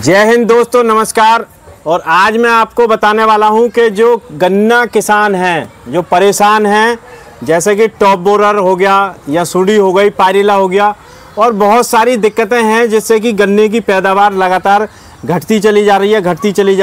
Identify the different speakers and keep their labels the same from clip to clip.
Speaker 1: जय हिंद दोस्तों, नमस्कार। और आज मैं आपको बताने वाला हूं कि जो गन्ना किसान हैं जो परेशान हैं, जैसे कि टॉप बोरर हो गया या सुडी हो गई, पायरिला हो गया, और बहुत सारी दिक्कतें हैं जिससे कि गन्ने की पैदावार लगातार घटती चली जा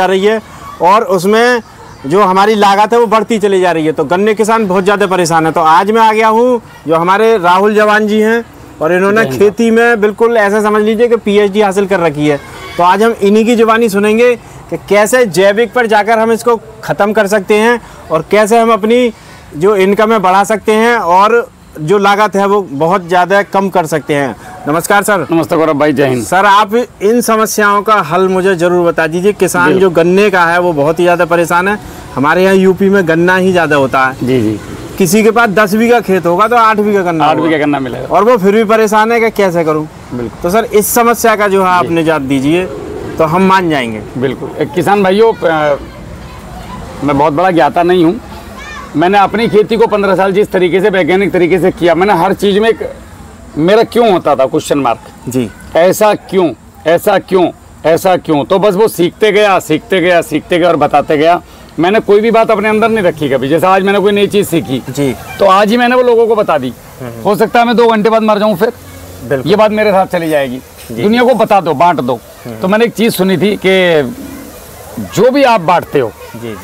Speaker 1: रही है और उसमें जो हमारी लागत है वो बढ़ती चली जा रही है। तो गन्ने किसान बहुत ज़्यादा परेशान है। तो आज मैं आ गया हूँ, जो हमारे राहुल जवान जी हैं और इन्होंने खेती में बिल्कुल ऐसा समझ लीजिए कि पीएचडी हासिल कर रखी है। तो आज हम इन्हीं की जुबानी सुनेंगे कि कैसे जैविक पर जाकर हम इसको ख़त्म कर सकते हैं और कैसे हम अपनी जो इनकम है बढ़ा सकते हैं और जो लागत है वो बहुत ज़्यादा कम कर सकते हैं। नमस्कार सर।
Speaker 2: नमस्ते गौरव भाई, जय हिंद।
Speaker 1: सर, आप इन समस्याओं का हल मुझे ज़रूर बता दीजिए। किसान जो गन्ने का है वो बहुत ही ज़्यादा परेशान है। हमारे यहाँ यूपी में गन्ना ही ज़्यादा होता है।
Speaker 2: जी जी।
Speaker 1: किसी के पास 10 बीघा खेत होगा तो 8 बीघा गन्ना
Speaker 2: मिलेगा
Speaker 1: और वो फिर भी परेशान है कि कैसे करूँ।
Speaker 2: बिल्कुल।
Speaker 1: तो सर, इस समस्या का जो है आप निजात दीजिए तो हम मान जाएंगे।
Speaker 2: बिल्कुल। एक किसान भाइयों, मैं बहुत बड़ा ज्ञाता नहीं हूँ। मैंने अपनी खेती को 15 साल जिस तरीके से वैज्ञानिक तरीके से किया, मैंने हर चीज़ में एक मेरा क्यों होता था क्वेश्चन मार्क
Speaker 1: जी।
Speaker 2: ऐसा क्यों, ऐसा क्यों, ऐसा क्यों। तो बस वो सीखते गया और बताते गया। मैंने कोई भी बात अपने अंदर नहीं रखी कभी। जैसे आज मैंने कोई नई चीज़ सीखी
Speaker 1: जी,
Speaker 2: तो आज ही मैंने वो लोगों को बता दी। हो सकता है मैं 2 घंटे बाद मर जाऊँ, फिर ये बात मेरे साथ चली जाएगी। दुनिया को बता दो, बांट दो। तो मैंने एक चीज़ सुनी थी कि जो भी आप बांटते हो,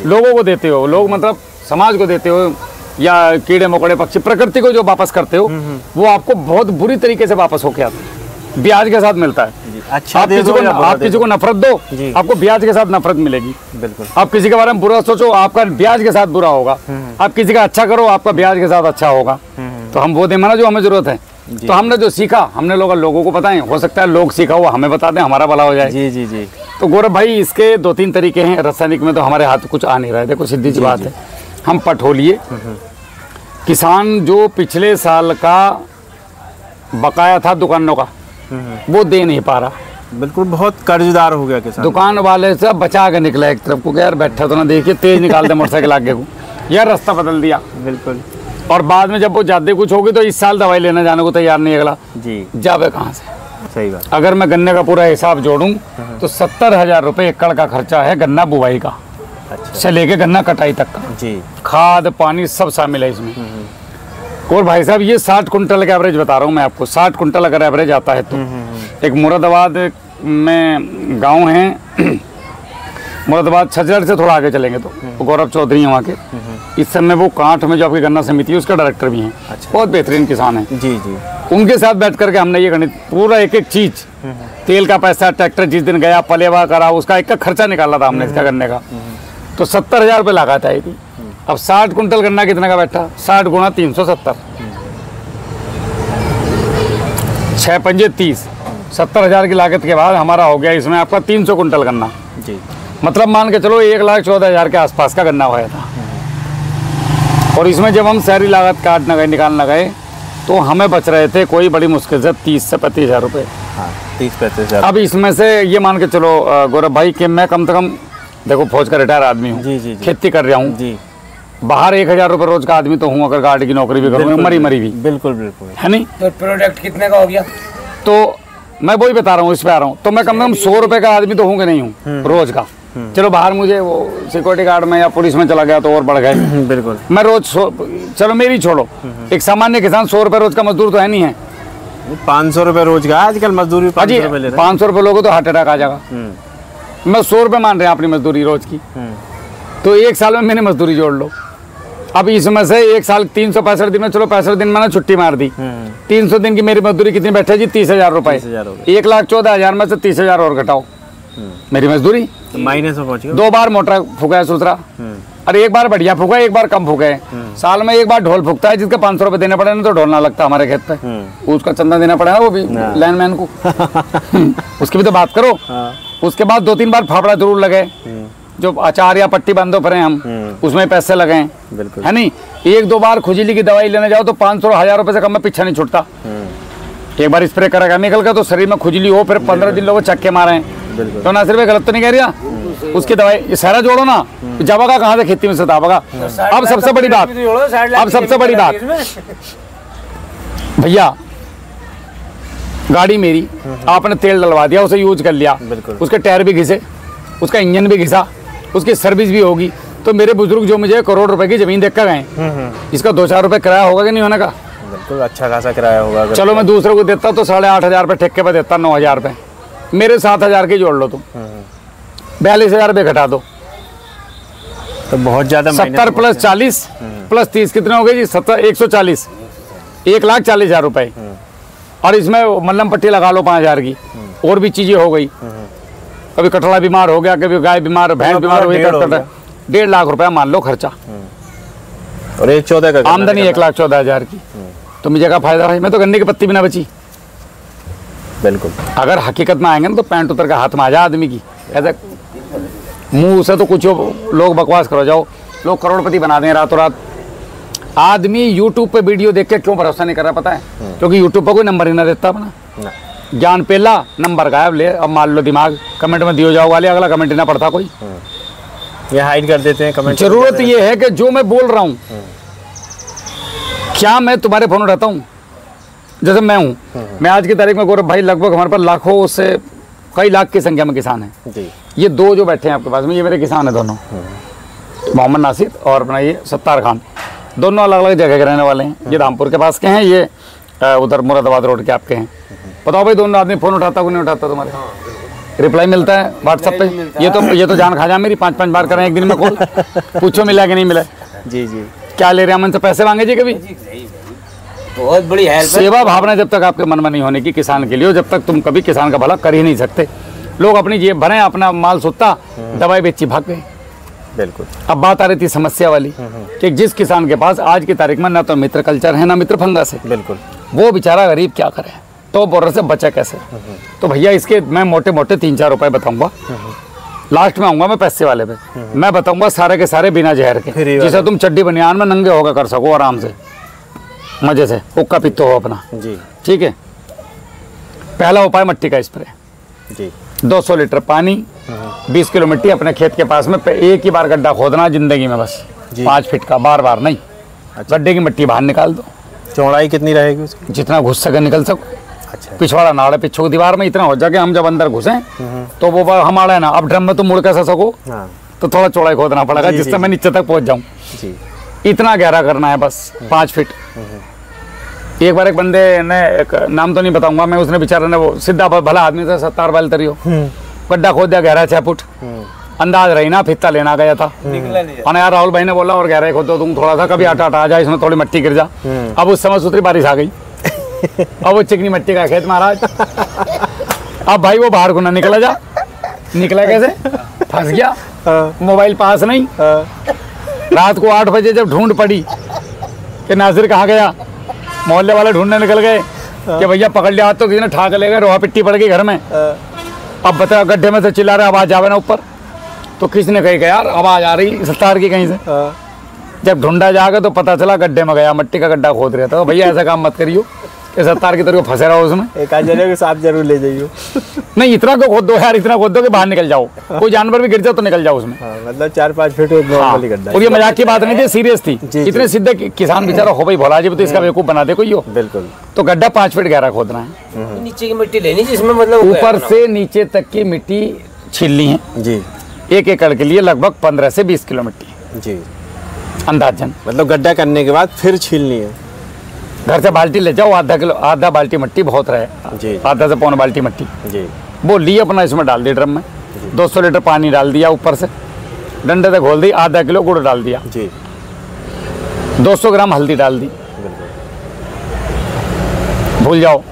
Speaker 2: लोगों को देते हो, लोग मतलब समाज को देते हो या कीड़े मकोड़े पक्षी प्रकृति को जो वापस करते हो, वो आपको बहुत बुरी तरीके से वापस होके आता है, ब्याज के साथ मिलता है।
Speaker 1: अच्छा,
Speaker 2: आप किसी को नफरत दो, आपको ब्याज के साथ नफरत मिलेगी।
Speaker 1: बिल्कुल।
Speaker 2: आप किसी के बारे में बुरा सोचो, आपका ब्याज के साथ बुरा होगा। आप किसी का अच्छा करो, आपका ब्याज के साथ अच्छा होगा। तो हम वो दे माना जो हमें जरूरत है। तो हमने जो सीखा, हमने लोगों को बताएं। हो सकता है लोग सीखा हुआ हमें बता दें, हमारा भला हो जाए।
Speaker 1: जी जी जी।
Speaker 2: तो गौरव भाई, इसके 2-3 तरीके हैं। रासायनिक में तो हमारे हाथ कुछ आ नहीं रहा है। देखो सीधी सी बात है, हम पटोलिए किसान जो पिछले साल का बकाया था दुकानों का, वो दे नहीं पा रहा।
Speaker 1: बिल्कुल, बहुत कर्जदार हो गया किसान।
Speaker 2: दुकान वाले से बचा के निकला एक तरफ को, यार बैठा तो ना, देखिए तेज निकाल दे मोटरसाइकिल आगे को, यार रास्ता बदल दिया।
Speaker 1: बिल्कुल।
Speaker 2: और बाद में जब वो ज्यादा कुछ होगी तो इस साल दवाई लेने जाने को तैयार नहीं अगला
Speaker 1: जी।
Speaker 2: जावे कहाँ से।
Speaker 1: सही बात।
Speaker 2: अगर मैं गन्ने का पूरा हिसाब जोड़ूं तो 70,000 रुपये एकड़ का खर्चा है गन्ना बुवाई का।
Speaker 1: अच्छा।
Speaker 2: से लेके गन्ना कटाई तक का जी, खाद पानी सब शामिल है इसमें। और भाई साहब, ये 60 कुंटल का एवरेज बता रहा हूँ मैं आपको। 60 कुंटल अगर एवरेज आता है तो एक मुरादाबाद में गांव है, मुरादाबाद छजर से थोड़ा आगे चलेंगे तो गौरव चौधरी है वहाँ के। इस समय वो कांठ में जो आपकी गन्ना समिति है उसका डायरेक्टर भी हैं।
Speaker 1: अच्छा।
Speaker 2: बहुत बेहतरीन किसान है
Speaker 1: जी जी।
Speaker 2: उनके साथ बैठ करके हमने ये गणित पूरा एक चीज, तेल का पैसा, ट्रैक्टर जिस दिन गया पलेवा करा, उसका एक खर्चा निकाला था हमने इसका गन्ने का। तो 70,000 रुपये लागत आई थी। अब 60 कुंटल गन्ना कितने का बैठा? 60 गुणा 370, 6 पंजे 30, 70,000 की लागत के बाद हमारा हो गया इसमें आपका 300 कुंटल गन्ना
Speaker 1: जी।
Speaker 2: मतलब मान के चलो 1,14,000 के आसपास का गन्ना हुआ था। और इसमें जब हम शहरी लागत काटने गए, निकालने गए, तो हमें बच रहे थे कोई बड़ी मुश्किल से 30 से 35,000 रुपये।
Speaker 1: हाँ, 30-35 हज़ार।
Speaker 2: अब इसमें से ये मान के चलो गौरव भाई कि मैं कम से कम, देखो फौज का रिटायर आदमी हूँ,
Speaker 1: जी जी जी।
Speaker 2: खेती कर रहा हूँ जी। बाहर 1,000 रुपये रोज का आदमी तो हूँ, अगर गार्ड की नौकरी भी करूँ, मरी भी।
Speaker 1: बिल्कुल बिल्कुल,
Speaker 2: है नहीं।
Speaker 3: तो प्रोडक्ट कितने का हो गया?
Speaker 2: तो मैं वही बता रहा हूँ, इस पे आ रहा हूँ। तो मैं कम से कम 100 रुपये का आदमी तो हूँ कि नहीं हूँ रोज का। चलो बाहर मुझे वो सिक्योरिटी गार्ड में या पुलिस में चला गया तो और बढ़ गए।
Speaker 1: बिल्कुल।
Speaker 2: मैं रोज चलो मेरी छोड़ो, एक सामान्य किसान 100 रुपये रोज का मजदूर तो है नहीं है।
Speaker 1: 500 रुपये रोज का आजकल मजदूरी 500 रुपये ले रहे हैं।
Speaker 2: 500 रुपये लोगों तो हार्ट अटैक आ जाएगा। मैं 100 रुपये मान रहे हैं अपनी मजदूरी रोज की। तो एक साल में मैंने मजदूरी जोड़ लो। अब इसमें से एक साल 365 दिन में, चलो 65 दिन मैंने छुट्टी मार दी, 300 दिन की मेरी मजदूरी कितनी बैठे जी? 30,000 रुपये। 1,14,000 में से 30,000 और घटाओ मेरी मजदूरी,
Speaker 1: तो माइनस में पहुंच गए।
Speaker 2: 2 बार मोटा फूका है सूसरा, और एक बार बढ़िया फूका है, एक बार कम फूका है। साल में एक बार ढोल फूकता है जिसका 500 रुपये देने पड़े ना, तो ढोल ना लगता हमारे खेत पे, उसका चंदा देना पड़ेगा वो भी लाइनमैन को। उसकी भी तो बात करो। उसके बाद 2-3 बार फाफड़ा जरूर लगे, जो अचार या पट्टी बांधो पड़े हम, उसमें पैसे लगे, है नहीं। 1-2 बार खुजली की दवाई लेने जाओ तो 500-1,000 रुपये से कम में पीछा नहीं छूटता। एक बार स्प्रे करा केमिकल का तो शरीर में खुजली हो, फिर 15 दिन लोग चक्के मारे, तो ना सिर्फ गलत तो नहीं कह रहा, उसकी दवाई सारा जोड़ो ना, जाएगा कहाँ से खेती में से दाबेगा। अब सबसे बड़ी बात भैया, गाड़ी मेरी, आपने तेल डलवा दिया, उसे यूज कर लिया,
Speaker 1: बिल्कुल।
Speaker 2: उसके टायर भी घिसे, उसका इंजन भी घिसा, उसकी सर्विस भी होगी, तो मेरे बुजुर्ग जो मुझे करोड़ रुपए की जमीन देख कर गए, इसका 2-4 रुपए किराया होगा कि नहीं होने का?
Speaker 1: बिल्कुल अच्छा खासा किराया होगा।
Speaker 2: चलो मैं दूसरे को देता तो 8,500 रुपये ठेके पे देता, 9,000 रुपये, मेरे 7,000 की जोड़ लो तुम, 42,000 रुपये घटा दो,
Speaker 1: तो बहुत ज्यादा
Speaker 2: 70 + 40 + 30 कितने हो गए जी? 140, 1,40,000 रुपये। और इसमें मल्लम पट्टी लगा लो 5,000 की, और भी चीजें हो गई, कभी कटड़ा बीमार हो गया, कभी गाय बीमार, भैंस बीमार हो गई, 1.5 लाख रुपया मान लो खर्चा,
Speaker 1: और 1,14 का
Speaker 2: आमदनी 1,14,000 की, तो मुझे क्या फायदा भाई? मैं तो गन्ने की पत्ती भी ना बची।
Speaker 1: बिल्कुल।
Speaker 2: अगर हकीकत में आएंगे ना तो पैंट उतर का हाथ में आ जा आदमी की, ऐसा मुंह से तो कुछ लोग बकवास करो जाओ, लोग करोड़पति बना दें रातों रात। आदमी यूट्यूब पे वीडियो देख के क्यों भरोसा नहीं कर रहा पता है? क्योंकि यूट्यूब पर कोई नंबर ही ना देता अपना, ज्ञान पेला नंबर गायब, ले अब मान लो दिमाग कमेंट में दियो जाओ वाले, अगला कमेंट ही ना पढ़ता कोई,
Speaker 1: ये हाइड कर देते हैं कमेंट।
Speaker 2: जरूरत ये है कि जो मैं बोल रहा हूँ, क्या मैं तुम्हारे फोन उठाता हूँ? जैसे मैं हूँ, मैं आज की तारीख में गौरव भाई, लगभग हमारे पास लाखों से कई लाख की संख्या में किसान हैं जी। ये दो जो बैठे हैं आपके पास में, ये मेरे किसान हैं दोनों, मोहम्मद नासिर और अपना ये सत्तार खान, दोनों अलग अलग जगह के रहने वाले हैं। ये रामपुर के पास के हैं, ये उधर मुरादाबाद रोड के आपके हैं। बताओ भाई, दोनों आदमी फोन उठाता को नहीं उठाता तुम्हारे? रिप्लाई मिलता है व्हाट्सएप पे? ये तो जान खा जा मेरी, 5-5 बार करें एक दिन में कॉल, पूछो मिला कि नहीं मिला।
Speaker 1: जी जी।
Speaker 2: क्या ले रहे हैं, मन से पैसे मांगे जी कभी?
Speaker 3: बहुत बड़ी हेल्प।
Speaker 2: सेवा भावना जब तक आपके मन में नहीं होने की किसान के लिए, जब तक तुम कभी किसान का भला कर ही नहीं सकते। लोग अपनी जेब भरें, अपना माल सुत्ता, दवाई बेची भाग गए।
Speaker 1: बिल्कुल।
Speaker 2: अब बात आ रही थी समस्या वाली कि जिस किसान के पास आज की तारीख में ना तो मित्र कल्चर है ना मित्र फंगस है, बिल्कुल, वो बेचारा गरीब क्या करे, टॉप बॉर्डर से बचा कैसे? तो भैया इसके मैं मोटे मोटे 3-4 रुपए बताऊंगा, लास्ट में आऊंगा मैं पैसे वाले पे। मैं बताऊंगा सारे के सारे बिना जहर के, जिसे तुम चड्डी बनियान में नंगे होकर कर सको आराम से, मजे से, हुक्का पित्तो हो अपना जी। ठीक है। पहला उपाय मट्टी का स्प्रे जी। 200 लीटर पानी, 20 किलो मिट्टी अपने खेत के पास में, एक ही बार गड्ढा खोदना जिंदगी में बस, 5 फीट का, बार बार नहीं। अच्छा। गड्ढे की मिट्टी बाहर निकाल दो।
Speaker 1: चौड़ाई कितनी रहेगी उसकी? जितना
Speaker 2: घुस सके निकल सको।
Speaker 1: अच्छा।
Speaker 2: पिछवाड़ा नाड़ है, पिछू दीवार में इतना हो जाए हम जब अंदर घुसे तो वो हमारा है ना, अब ड्रम में तुम मुड़ कैसे सको, तो थोड़ा चौड़ाई खोदना पड़ेगा जिससे मैं नीचे तक पहुंच जाऊं। इतना गहरा करना है बस, 5 फीट। एक बार एक बंदे ने, एक नाम तो नहीं बताऊंगा मैं, उसने बेचारे ने, वो सीधा भला आदमी था, 70 बाल तरियो, गड्ढा खोद दिया गहरा 6 फुट। अंदाज रही ना, फित्ता लेना गया था, और यार राहुल भाई ने बोला और गहरा खोदो तुम थोड़ा सा, कभी आटा आ जाए इसमें, थोड़ी मिट्टी गिर जा। अब उस समय सुथरी बारिश आ गई, अब वो चिकनी मिट्टी का खेत महाराज। अब भाई वो बाहर को ना निकला जा, निकला कैसे? फंस गया, मोबाइल पास नहीं। रात को 8 बजे जब ढूंढ पड़ी कि नासिर कहाँ गया, मोहल्ले वाले ढूंढने निकल गए कि भैया पकड़ लिया, तो किसी ने ठाक लेगा, रोहा पिट्टी पड़ गई घर में। अब बता, गड्ढे में से चिल्ला रहे, आवाज आवे ना ऊपर, तो किसी ने कही यार आवाज आ रही सत्तार की कहीं से। जब ढूंढा जाकर तो पता चला गड्ढे में गया, मिट्टी का गड्ढा खोद रहा था। तो भैया ऐसा काम मत करियो कि सत्तार की तरह फंसे रहो उसमें,
Speaker 1: एक जगह के साथ जरूर ले जाइयो।
Speaker 2: नहीं इतना को खोद दो यार, इतना खोद दो कि बाहर निकल जाओ, कोई जानवर भी गिर जाओ तो निकल जाओ उसमें।
Speaker 1: मतलब 4-5 फीट नॉर्मली गड्ढा।
Speaker 2: और ये मजाक की बात नहीं थी, सीरियस थी। इतने सीधे किसान बेचारा हो भाई भोला जी, तो इसका बेवकूफ बना दे कोई हो।
Speaker 1: बिल्कुल।
Speaker 2: तो गड्ढा 5 फीट गहरा खोदना है,
Speaker 3: नीचे की मिट्टी लेनी जिसमें मतलब
Speaker 2: ऊपर से नीचे तक की मिट्टी छीलनी है जी। 1 एकड़ के लिए लगभग 15 से 20 किलो मिट्टी जी, अंदाजन।
Speaker 1: मतलब गड्ढा करने के बाद फिर छीलनी है।
Speaker 2: घर से बाल्टी ले जाओ, आधा बाल्टी मिट्टी बहुत रहे जी, आधा से पौन बाल्टी मिट्टी जी। वो ली अपना, इसमें डाल दी ड्रम में, 200 लीटर पानी डाल दिया, ऊपर से डंडे से घोल दी, आधा किलो गुड़ डाल दिया जी, 200 ग्राम हल्दी डाल दी, भूल जाओ।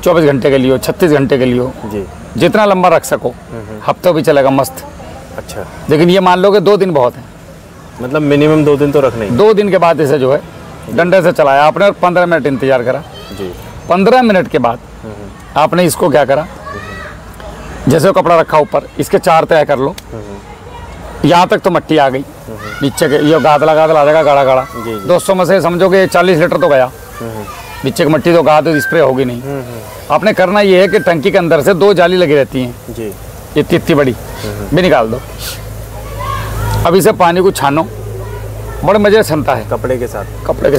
Speaker 2: 24 घंटे के लिए, 36 घंटे के लिए जी, जितना लंबा रख सको, हफ्तों भी चलेगा मस्त। अच्छा। लेकिन ये मान लो कि 2 दिन बहुत है, मतलब मिनिमम 2 दिन तो रखना ही। 2 दिन के बाद इसे जो है डंडे से चलाया आपने और 15 मिनट इंतजार करा जी। 15 मिनट के बाद आपने इसको क्या करा, जैसे वो कपड़ा रखा ऊपर, इसके 4 तय कर लो। यहाँ तक तो मिट्टी आ गई, नीचे के ये गादला आ जाएगा, गाढ़ा गाढ़ा। 200 में से समझो कि 40 लीटर तो गया, नीचे की मिट्टी तो गाद स्प्रे होगी नहीं। आपने करना ये है कि टंकी के अंदर से 2 जाली लगी रहती हैं जी, ये इतनी बड़ी भी निकाल दो। अब इसे पानी को छानो, बड़े मजे से छनता है, कपड़े के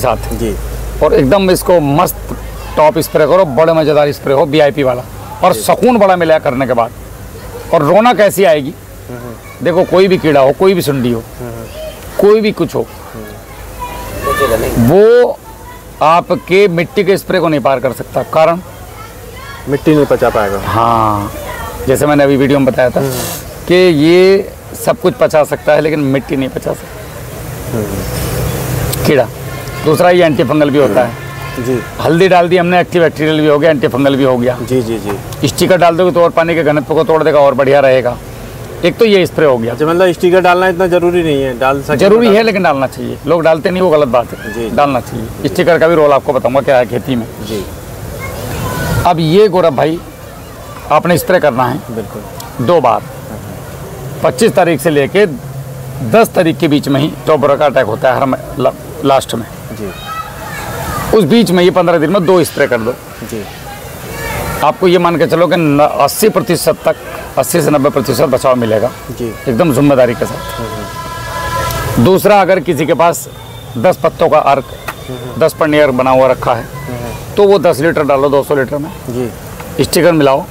Speaker 2: साथ जी, और एकदम इसको मस्त टॉप स्प्रे करो, बड़े मज़ेदार स्प्रे हो, VIP वाला, और सुकून बड़ा मिला करने के बाद। और रौनक ऐसी आएगी, देखो कोई भी कीड़ा हो, कोई भी सुंडी हो, कोई भी कुछ हो, वो आपके मिट्टी के स्प्रे को नहीं पार कर सकता। कारण
Speaker 1: मिट्टी नहीं पचा पाएगा।
Speaker 2: हाँ, जैसे मैंने अभी वीडियो में बताया था कि ये सब कुछ पचा सकता है लेकिन मिट्टी नहीं पचा सकता कीड़ा। दूसरा ये एंटी फंगल भी होता है
Speaker 1: जी।
Speaker 2: हल्दी डाल दी हमने, एक्टिव बैक्टीरियल भी हो गया, एंटी फंगल भी हो गया।
Speaker 1: जी जी जी।
Speaker 2: स्टिकर डाल दोगे तो और पानी के घनत्व को तोड़ देगा और बढ़िया रहेगा। एक तो ये स्प्रे हो गया।
Speaker 1: अच्छा, मतलब स्टिकर डालना इतना जरूरी नहीं है, डाल सकते?
Speaker 2: जरूरी है लेकिन डालना चाहिए। लोग डालते नहीं, वो गलत बात है।
Speaker 1: जी।
Speaker 2: डालना चाहिए। स्टिकर का भी रोल आपको बताऊंगा क्या है खेती में।
Speaker 1: जी।
Speaker 2: अब ये गौरव भाई आपने स्प्रे करना है
Speaker 1: बिल्कुल
Speaker 2: 2 बार। 25 तारीख से लेके 10 तारीख के बीच में ही टॉपर का अटैक होता है हर लास्ट में।
Speaker 1: जी।
Speaker 2: उस बीच में ये 15 दिन में 2 स्प्रे कर दो।
Speaker 1: जी।
Speaker 2: आपको ये मान के चलो कि 80% तक, 80 से 90% बचाव मिलेगा
Speaker 1: जी।
Speaker 2: एकदम जिम्मेदारी के साथ। दूसरा, अगर किसी के पास 10 पत्तों का अर्क, 10 पन्नी अर्क बना हुआ रखा है तो वो 10 लीटर डालो 200 लीटर में।
Speaker 1: जी।
Speaker 2: स्टिकर मिलाओ,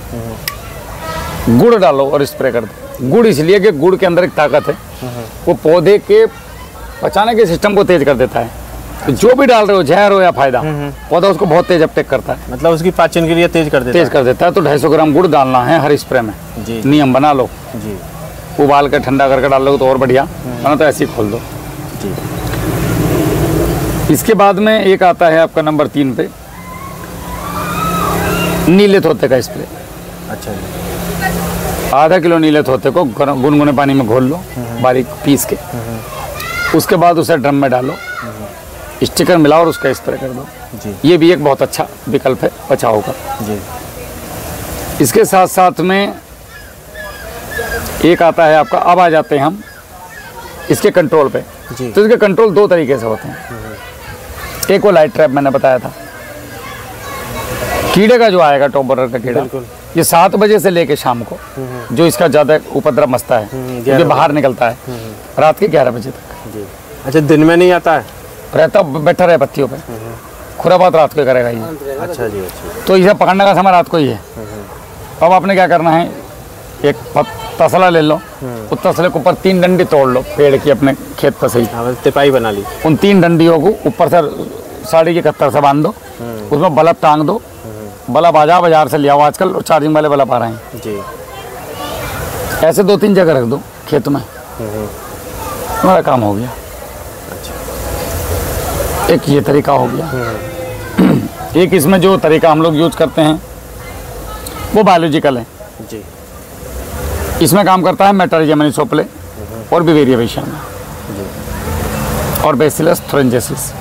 Speaker 2: गुड़ डालो और स्प्रे कर दो। गुड़ इसलिए कि गुड़ के अंदर एक ताकत है, वो पौधे के पचाने के सिस्टम को तेज कर देता है। तो जो भी डाल रहे हो, जहर हो या फायदा, पौधा उसको बहुत तेज अपटेक करता है,
Speaker 1: मतलब उसकी पाचन क्रिया तेज कर देता है।
Speaker 2: तो 250 ग्राम गुड़ डालना है हर स्प्रे में।
Speaker 1: जी।
Speaker 2: नियम बना लो।
Speaker 1: जी।
Speaker 2: उबाल कर ठंडा करके डाल लो तो और बढ़िया, वरना तो ऐसे ही खोल दो।
Speaker 1: जी।
Speaker 2: इसके बाद में एक आता है आपका नंबर 3 पे, नीले तोते का स्प्रे।
Speaker 1: अच्छा जी।
Speaker 2: आधा किलो नीले तोते को गुनगुने पानी में घोल लो, बारीक पीस के। उसके बाद उसे ड्रम में डालो, स्टिकर मिलाओ और उसका स्प्रे कर दो।
Speaker 1: जी।
Speaker 2: ये भी एक बहुत अच्छा विकल्प है बचाव का।
Speaker 1: जी।
Speaker 2: इसके साथ साथ में एक आता है आपका, अब आ जाते हैं हम इसके कंट्रोल पे।
Speaker 1: जी।
Speaker 2: तो इसके कंट्रोल 2 तरीके से होते हैं। एक वो लाइट ट्रैप मैंने बताया था, कीड़े का जो आएगा टॉप बोरर का कीड़ा,
Speaker 1: बिल्कुल।
Speaker 2: ये 7 बजे से लेके शाम को जो इसका ज़्यादा उपद्रव मचता है, क्योंकि बाहर निकलता है रात के 11 बजे तक।
Speaker 1: जी। अच्छा, दिन में नहीं आता है?
Speaker 2: रहता, बैठा रहे पत्तियों पे, खुराबात रात को करेगा ये।
Speaker 1: अच्छा जी। अच्छा।
Speaker 2: तो इसे पकड़ने का समय रात को ही है। अब आपने क्या करना है, एक तसला ले लो, उस तसले के ऊपर 3 डंडी तोड़ लो पेड़ की अपने खेत पर से ही।
Speaker 1: हाँ, तिपाई बना ली।
Speaker 2: उन 3 डंडियों को ऊपर से साड़ी की कत्तर से बांध दो, उसमें बल्ब टांग दो। बल्ब बाजार से ले आओ, आजकल चार्जिंग वाले बल्ब आ रहे हैं।
Speaker 1: जी।
Speaker 2: ऐसे 2-3 जगह रख दो खेत में, तुम्हारा काम हो गया। एक ये तरीका हो गया। एक इसमें जो तरीका हम लोग यूज करते हैं वो बायोलॉजिकल है।
Speaker 1: जी।
Speaker 2: इसमें काम करता है मेटरियम सोपले और बिवेरिया बेशियम और बैसिलस थ्रेंजेसिस।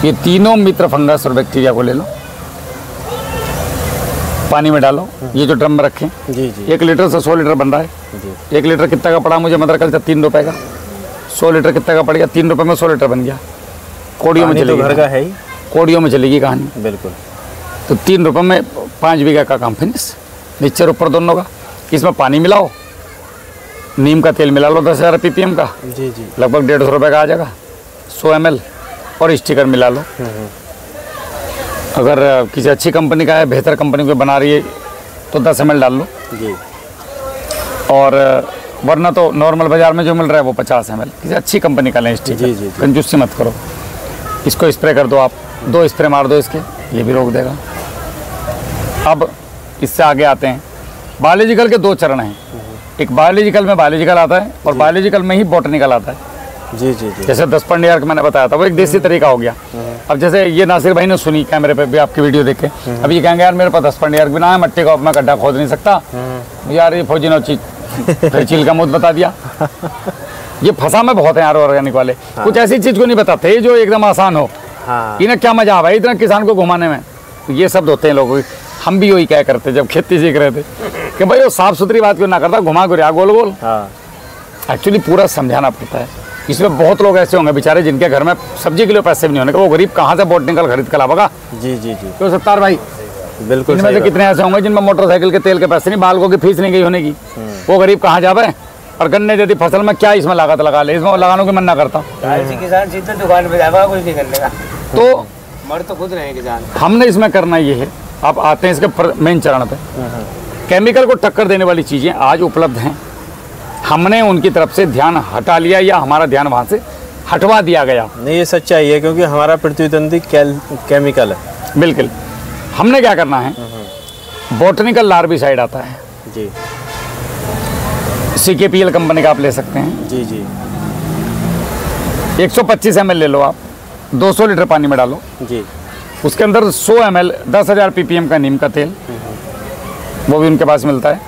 Speaker 2: ये तीनों मित्र फंगस और बैक्टीरिया को ले लो, पानी में डालो। ये जो ड्रम में रखें,
Speaker 1: जी। जी।
Speaker 2: 1 लीटर से 100 लीटर बन रहा है।
Speaker 1: जी।
Speaker 2: 1 लीटर कितना का पड़ा मुझे मदर कल 3 रुपए का। 100 लीटर कितना का पड़ गया? 3 रुपए में 100 लीटर बन गया। कोड़ियों में चलेगी,
Speaker 1: तो घर का है ही,
Speaker 2: कोड़ियों में चलेगी कहानी।
Speaker 1: बिल्कुल।
Speaker 2: तो 3 रुपए में 5 बीघा का काम फिनिश, नीचे ऊपर दोनों का। इसमें पानी मिलाओ, नीम का तेल मिला लो 10,000 ppm का,
Speaker 1: जी। जी।
Speaker 2: लगभग 150 रुपये का आ जाएगा। 100 ml और स्टिकर मिला लो। अगर किसी अच्छी कंपनी का है, बेहतर कंपनी को बना रही है, तो 10 ml डाल लो।
Speaker 1: जी।
Speaker 2: और वरना तो नॉर्मल बाजार में जो मिल रहा है वो 50 ml, किसी अच्छी कंपनी का लें स्टिकर।
Speaker 1: जी। जी।
Speaker 2: कंजूसी मत करो। इसको स्प्रे कर दो आप, 2 स्प्रे मार दो इसके, ये भी रोक देगा। अब इससे आगे आते हैं, बायोलॉजिकल के 2 चरण हैं। एक बायोलॉजिकल में बायोलॉजिकल आता है और बायोलॉजिकल में ही बॉटनिकल आता है।
Speaker 1: जी। जी। जी।
Speaker 2: जैसे 10 पन्नी अर्क मैंने बताया था, वो एक देसी तरीका हो गया। अब जैसे ये नासिर भाई ने सुनी कैमरे पे भी आपकी वीडियो देख के, अब ये कहेंगे यार मेरे पास 10 पन्नी अर्क भी ना है, मट्टी का मैं गड्ढा खोद नहीं सकता यार, ये फौजी ने चीज चील का मुद्द बता दिया। ये फंसा में बहुत है यार ऑर्गेनिक वाले। कुछ ऐसी चीज को नहीं बताते जो एकदम आसान हो।
Speaker 1: हाँ।
Speaker 2: इन्हें क्या मजा आ भाई इतना किसान को घुमाने में। तो ये शब्द होते हैं लोगों के। हम भी वही क्या करते जब खेती सीख रहे थे कि भाई वो साफ सुथरी बात क्यों ना करता, घुमा घुरिया गोल गोल।
Speaker 1: हाँ।
Speaker 2: एक्चुअली पूरा समझाना पड़ता है। इसमें बहुत लोग ऐसे होंगे बेचारे जिनके घर में सब्जी के लिए पैसे भी नहीं होने, वो गरीब कहाँ से बॉटनिकल खरीद कर लाएगा।
Speaker 1: जी। जी। जी।
Speaker 2: तो सत्तार भाई,
Speaker 1: बिल्कुल।
Speaker 2: इनमें से कितने ऐसे होंगे जिनमें मोटरसाइकिल के तेल के पैसे नहीं, बालकों की फीस नहीं गई होने की, वो गरीब कहाँ जावे। और गन्ने जैसी फसल में क्या इसमें लागत लगा ले, इसमें लगाने की मन ना करता।
Speaker 3: किसान सीधे दुकान पे जाएगा, कुछ नहीं करने का।
Speaker 2: तो
Speaker 3: मर तो खुद रहे हैं किसान।
Speaker 2: हमने इसमें करना ये है, आप आते हैं इसके मेन चरण पे। केमिकल को टक्कर देने वाली चीज़ें आज उपलब्ध हैं, हमने उनकी तरफ से ध्यान हटा लिया या हमारा ध्यान वहाँ से हटवा दिया गया।
Speaker 1: नहीं, ये सच्चाई है क्योंकि हमारा पृथ्वी तंत्र केमिकल है।
Speaker 2: बिल्कुल। हमने क्या करना है, बॉटनिकल लार्विसाइड आता है
Speaker 1: जी,
Speaker 2: CKPL कंपनी का आप ले सकते हैं।
Speaker 1: जी जी
Speaker 2: 125 ml ले लो आप, 200 लीटर पानी में डालो,
Speaker 1: जी,
Speaker 2: उसके अंदर 100 ml 10,000 ppm का नीम का तेल, वो भी उनके पास मिलता है।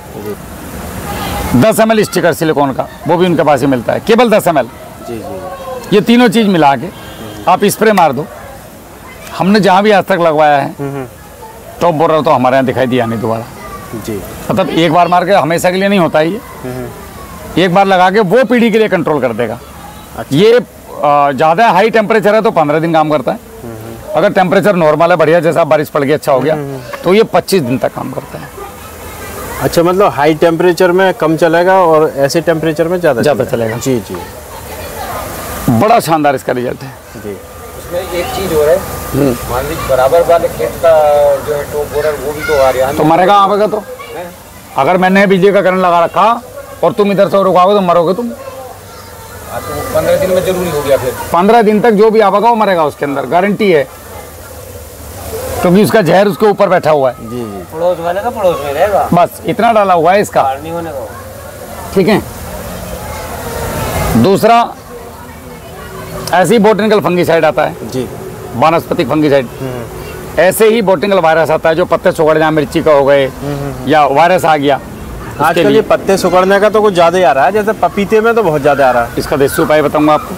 Speaker 2: 10 ml स्टिकर सिलिकॉन का, वो भी उनके पास ही मिलता है, केवल 10 ml।
Speaker 1: जी जी
Speaker 2: ये तीनों चीज़ मिला के आप स्प्रे मार दो। हमने जहाँ भी आज तक लगवाया है, टॉप बोरर तो हमारे यहाँ दिखाई दिया नहीं दोबारा।
Speaker 1: जी,
Speaker 2: मतलब एक बार मार के हमेशा के लिए नहीं होता है ये, एक बार लगा के वो पीढ़ी के लिए कंट्रोल कर देगा।
Speaker 1: अच्छा।
Speaker 2: ये ज़्यादा हाई टेम्परेचर है तो 15 दिन काम करता है, अगर टेम्परेचर नॉर्मल है, बढ़िया, जैसा बारिश पड़ गई अच्छा हो गया, तो ये 25 दिन तक काम करता है।
Speaker 1: अच्छा, मतलब हाई टेम्परेचर में कम चलेगा और ऐसे टेम्परेचर में ज़्यादा
Speaker 2: चलेगा।
Speaker 1: जी जी,
Speaker 2: बड़ा शानदार इसका रिजल्ट है।
Speaker 1: जी।
Speaker 3: इसमें एक चीज और है, मान लीजिए बराबर वाले खेत का जो है टॉप बोरर, वो भी तो आ रहा है,
Speaker 2: तो मरेगा आवेगा तो। अगर मैंने बिजली का करंट लगा रखा और तुम इधर से रुकाओगे तो मरोगे तुम।
Speaker 3: तो 15 दिन में जरूरी हो गया फिर।
Speaker 2: 15 दिन तक जो भी आवेगा वो मरेगा, उसके अंदर गारंटी है, क्योंकि उसका जहर उसके ऊपर बैठा हुआ है।
Speaker 1: जी जी,
Speaker 3: पड़ोस वाले का पड़ोस में रहेगा,
Speaker 2: बस इतना डाला हुआ है इसका,
Speaker 3: नहीं होने को।
Speaker 2: ठीक है। दूसरा, ऐसे ही बॉटनिकल फंगीसाइड आता है,
Speaker 1: जी,
Speaker 2: वानस्पतिक फंगीसाइड। ऐसे ही बॉटनिकल वायरस आता है, जो पत्ते सुगड़ जाए, मिर्ची का हो गए या वायरस आ गया।
Speaker 1: आजकल ये पत्ते सुखड़ने का तो कुछ ज़्यादा ही आ रहा है, जैसे पपीते में तो बहुत ज़्यादा आ रहा है।
Speaker 2: इसका देसी उपाय बताऊंगा आपको।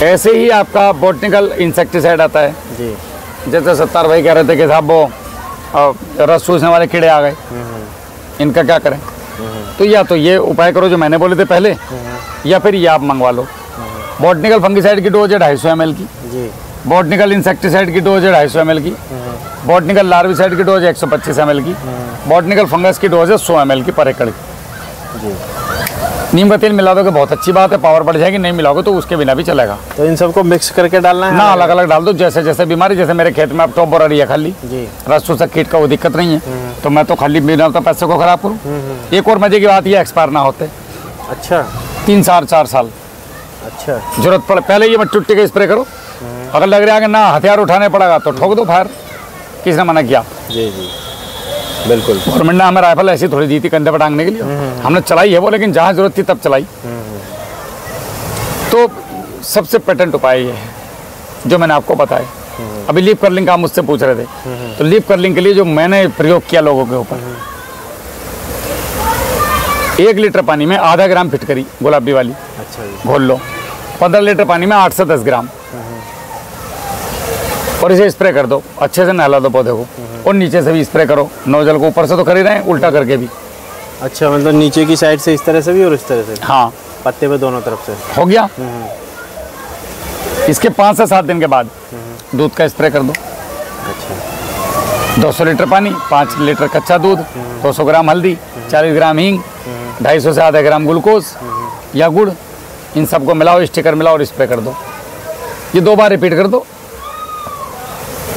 Speaker 2: ऐसे ही आपका बॉटनिकल इंसेक्टिसाइड आता है,
Speaker 1: जी,
Speaker 2: जैसे सत्तार भाई कह रहे थे कि साहब वो रस चूसने वाले कीड़े आ गए, इनका क्या करें? तो या तो ये उपाय करो जो मैंने बोले थे पहले, या फिर ये आप मंगवा लो। बॉटनिकल फंगीसाइड की डोज है 250 ml की,
Speaker 1: जी,
Speaker 2: बॉटनिकल इंसेक्टिसाइड की डोज है 250 ml की, बॉटनिकल लार्विसाइड की डोज है 125 ml की, बॉटनिकल फंगस की डोज है 100 ml की पर एकड़ की।
Speaker 1: जी।
Speaker 2: नीम का तेल मिला दोगे बहुत अच्छी बात है, पावर बढ़ जाएगी। नहीं मिलाओगे तो उसके बिना भी चलेगा।
Speaker 1: तो इन सबको मिक्स करके डालना है
Speaker 2: ना, अलग अलग डाल दो, जैसे जैसे बीमारी। जैसे मेरे खेत में अब टॉप बोरर है खाली,
Speaker 1: जी,
Speaker 2: रस चूसक कीट का वो दिक्कत नहीं है, तो मैं तो खाली बिना तो पैसे को खराब करूँ। एक और मजे की बात, ये एक्सपायर ना होते।
Speaker 1: अच्छा
Speaker 2: 3 साल 4 साल
Speaker 1: अच्छा,
Speaker 2: जरूरत पड़े पहले ये टुट्टी का स्प्रे करो। अगर लग रहा है कि ना हथियार उठाने पड़ेगा तो ठोक दो फायर, किसने मना किया?
Speaker 1: जी जी, बिल्कुल।
Speaker 2: गवर्नमेंट ने हमें राइफल ऐसी थोड़ी दी थी कंधे पर टांगने के लिए, हमने चलाई है वो, लेकिन जहाँ जरूरत थी तब चलाई। तो सबसे पेटेंट उपाय ये है जो मैंने आपको बताया। अभी लीफ कर्लिंग का आप मुझसे पूछ रहे थे, तो लीफ कर्लिंग के लिए जो मैंने प्रयोग किया लोगों के ऊपर, 1 लीटर पानी में आधा ग्राम फिटकरी गुलाबी वाली
Speaker 1: अच्छा जी,
Speaker 2: घोल लो, 15 लीटर पानी में 8 से 10 ग्राम, और इसे स्प्रे कर दो। अच्छे से नहला दो पौधे को, और नीचे से भी स्प्रे करो। नोजल को ऊपर से तो कर ही रहे हैं, उल्टा करके भी।
Speaker 1: अच्छा, मतलब नीचे की साइड से इस तरह से भी और इस तरह से,
Speaker 2: हाँ,
Speaker 1: पत्ते पे दोनों तरफ से
Speaker 2: हो गया। इसके 5 से 7 दिन के बाद दूध का स्प्रे कर दो।
Speaker 1: अच्छा,
Speaker 2: 200 लीटर पानी, 5 लीटर कच्चा दूध, 200 ग्राम हल्दी, 40 ग्राम हींग, 250 से आधा ग्राम ग्लूकोज या गुड़, इन सबको मिलाओ, स्टिकर मिलाओ और स्प्रे कर दो। ये 2 बार रिपीट कर दो,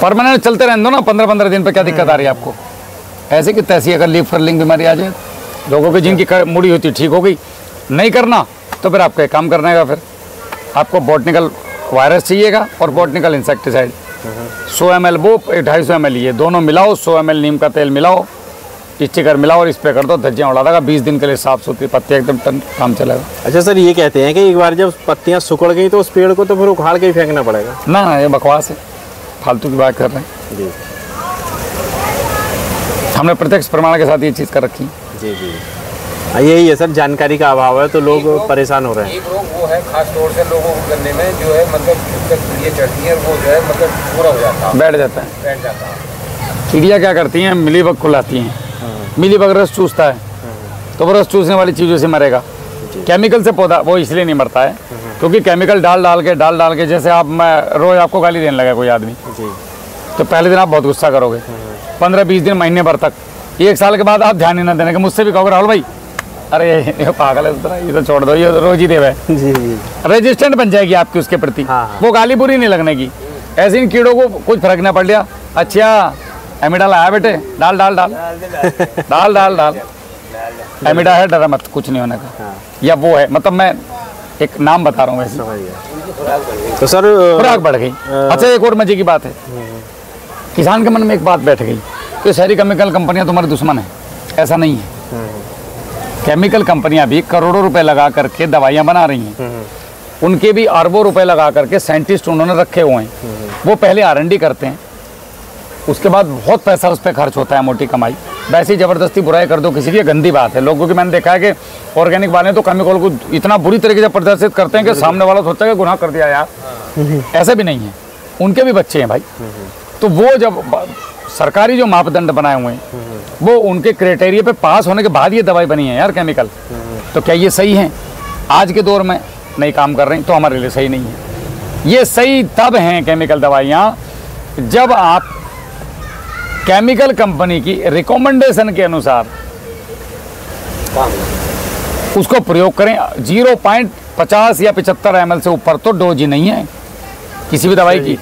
Speaker 2: परमानेंट चलते रहने दो ना। 15-15 दिन पे क्या दिक्कत आ रही है आपको? ऐसे कि तैसी अगर लीफ कर्लिंग बीमारी आ जाए, लोगों की जिनकी मुड़ी होती ठीक हो गई, नहीं करना तो फिर आपको एक काम करना है। फिर आपको बॉटनिकल वायरस चाहिएगा और बॉटनिकल इंसेक्टिसाइड 100 ml वो, 250 ml ये दोनों मिलाओ, 100 ml नीम का तेल मिलाओ, स्टिकर मिलाओ और स्प्रे कर दो। धज्जियाँ उड़ा देगा। 20 दिन के लिए साफ सुथरी पत्ती एकदम टन काम चलेगा।
Speaker 1: अच्छा सर, ये कहते हैं कि एक बार जब पत्तियां सुखड़ गई तो उस पेड़ को तो फिर उखाड़ के ही फेंकना पड़ेगा?
Speaker 2: ना, ये बकवास है, फालतू की बात कर रहे हैं।
Speaker 1: जी
Speaker 2: हमने प्रत्यक्ष प्रमाण के साथ ये चीज़ कर रखी।
Speaker 1: जी जी, यही है सर, जानकारी का अभाव है तो लोग परेशान हो रहे हैं।
Speaker 3: एक रोग वो है खास तौर से लोगों को करने में, जो है मतलब कीड़ियाँ चढ़ती हैं, वो जो है मतलब पूरा हो जाता है,
Speaker 2: बैठ जाता है।
Speaker 3: बैठ जाता है।
Speaker 2: चिड़िया क्या करती हैं? मिलीबग को लाती हैं। मिलीबग रस चूसता है, तो वो रस चूसने वाली चीज़ों से मरेगा। केमिकल से पौधा वो इसलिए नहीं मरता है क्योंकि केमिकल डाल डाल के जैसे आप, मैं रोज आपको गाली देने लगा कोई आदमी,
Speaker 1: जी,
Speaker 2: तो पहले दिन आप बहुत गुस्सा करोगे, 15-20 दिन, महीने भर तक, 1 साल के बाद आप ध्यान ही ना देने के। मुझसे भी कहोगे राहुल भाई, अरे ये पागल है तो ये तो छोड़ दो, ये रोज ही देव है।
Speaker 1: जी जी,
Speaker 2: रेजिस्टेंट बन जाएगी आपकी उसके प्रति।
Speaker 1: हाँ।
Speaker 2: वो गाली बुरी नहीं लगने की, ऐसे इन कीड़ों को कुछ फर्क ना पड़ लिया, अच्छा एमिडा आया बेटे, डाल डाल डाल डाल डाल डाल, एमिडा है, डरा मत, कुछ नहीं होने का। या वो है, मतलब मैं एक नाम बता रहा हूँ वैसे।
Speaker 1: तो सर
Speaker 2: खुराक बढ़ गई। अच्छा एक और मजे की बात है, किसान के मन में एक बात बैठ गई कि सारी केमिकल कंपनियां तुम्हारे दुश्मन है। ऐसा नहीं है, केमिकल कंपनियां भी करोड़ों रुपए लगा करके दवाइयां बना रही हैं, उनके भी अरबों रुपए लगा करके साइंटिस्ट उन्होंने रखे हुए हैं। वो पहले R&D करते हैं, उसके बाद बहुत पैसा उस पर खर्च होता है, मोटी कमाई। वैसे ही जबरदस्ती बुराई कर दो किसी की, गंदी बात है। लोगों की मैंने देखा है कि ऑर्गेनिक वाले तो केमिकल को इतना बुरी तरीके से प्रदर्शित करते हैं कि सामने वाला सोचता है कि गुनाह कर दिया यार। ऐसा भी नहीं है, उनके भी बच्चे हैं भाई। तो वो जब सरकारी जो मापदंड बनाए हुए हैं, वो उनके क्राइटेरिया पे पास होने के बाद ये दवाई बनी है यार केमिकल। तो क्या ये सही है? आज के दौर में नहीं काम कर रही तो हमारे लिए सही नहीं है। ये सही तब हैं केमिकल दवाइयाँ जब आप केमिकल कंपनी की रिकमेंडेशन के अनुसार उसको प्रयोग करें। 0.50 या 75 ml से ऊपर तो डोज ही नहीं है किसी भी दवाई की,